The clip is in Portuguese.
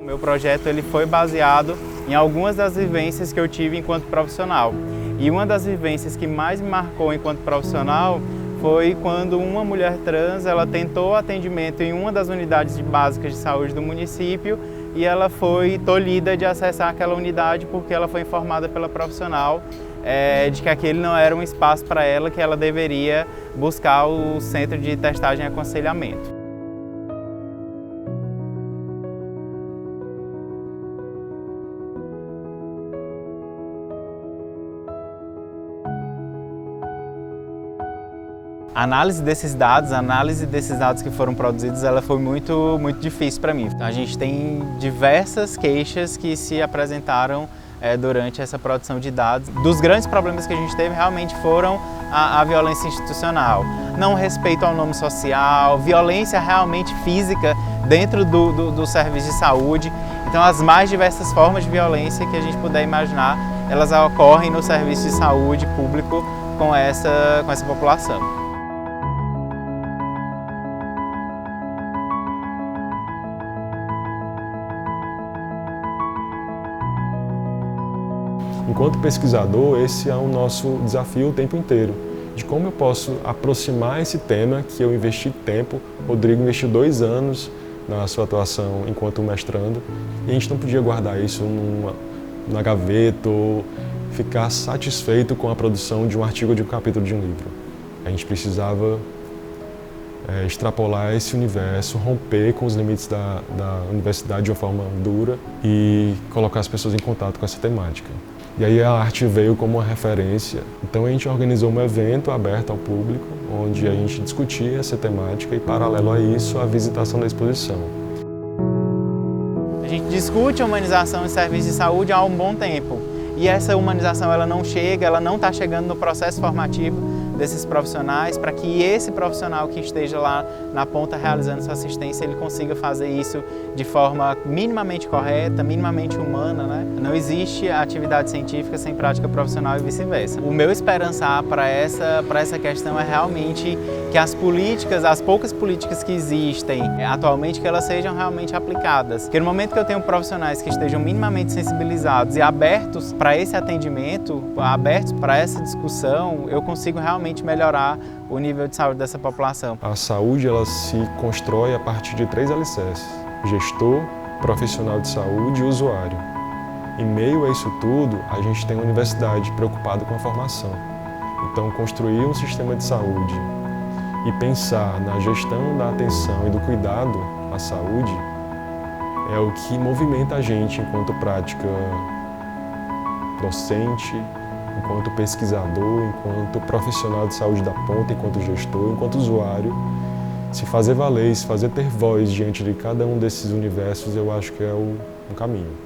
Meu projeto ele foi baseado em algumas das vivências que eu tive enquanto profissional. E uma das vivências que mais me marcou enquanto profissional foi quando uma mulher trans ela tentou atendimento em uma das unidades básicas de saúde do município e ela foi tolhida de acessar aquela unidade porque ela foi informada pela profissional de que aquele não era um espaço para ela, que ela deveria buscar o centro de testagem e aconselhamento. A análise desses dados que foram produzidos, ela foi muito difícil para mim. Então, a gente tem diversas queixas que se apresentaram durante essa produção de dados. Dos grandes problemas que a gente teve realmente foram a violência institucional, não respeito ao nome social, violência realmente física dentro do serviço de saúde. Então, as mais diversas formas de violência que a gente puder imaginar, elas ocorrem no serviço de saúde público com essa população. Enquanto pesquisador, esse é o nosso desafio o tempo inteiro, de como eu posso aproximar esse tema que eu investi tempo. Rodrigo investiu 2 anos na sua atuação enquanto mestrando, e a gente não podia guardar isso na gaveta ou ficar satisfeito com a produção de um artigo ou de um capítulo de um livro. A gente precisava extrapolar esse universo, romper com os limites da universidade de uma forma dura e colocar as pessoas em contato com essa temática. E aí a arte veio como uma referência. Então a gente organizou um evento aberto ao público, onde a gente discutia essa temática e, paralelo a isso, a visitação da exposição. A gente discute a humanização em serviços de saúde há um bom tempo. E essa humanização ela não está chegando no processo formativo desses profissionais, para que esse profissional que esteja lá na ponta realizando sua assistência, ele consiga fazer isso de forma minimamente correta, minimamente humana, né? Não existe atividade científica sem prática profissional e vice-versa. O meu esperançar para essa questão é realmente que as poucas políticas que existem atualmente, que elas sejam realmente aplicadas. Porque no momento que eu tenho profissionais que estejam minimamente sensibilizados e abertos para esse atendimento, abertos para essa discussão, eu consigo realmente melhorar o nível de saúde dessa população. A saúde ela se constrói a partir de 3 alicerces: gestor, profissional de saúde e usuário. Em meio a isso tudo, a gente tem uma universidade preocupada com a formação. Então, construir um sistema de saúde e pensar na gestão da atenção e do cuidado à saúde é o que movimenta a gente enquanto prática docente, enquanto pesquisador, enquanto profissional de saúde da ponta, enquanto gestor, enquanto usuário. Se fazer valer, se fazer ter voz diante de cada um desses universos, eu acho que é um caminho.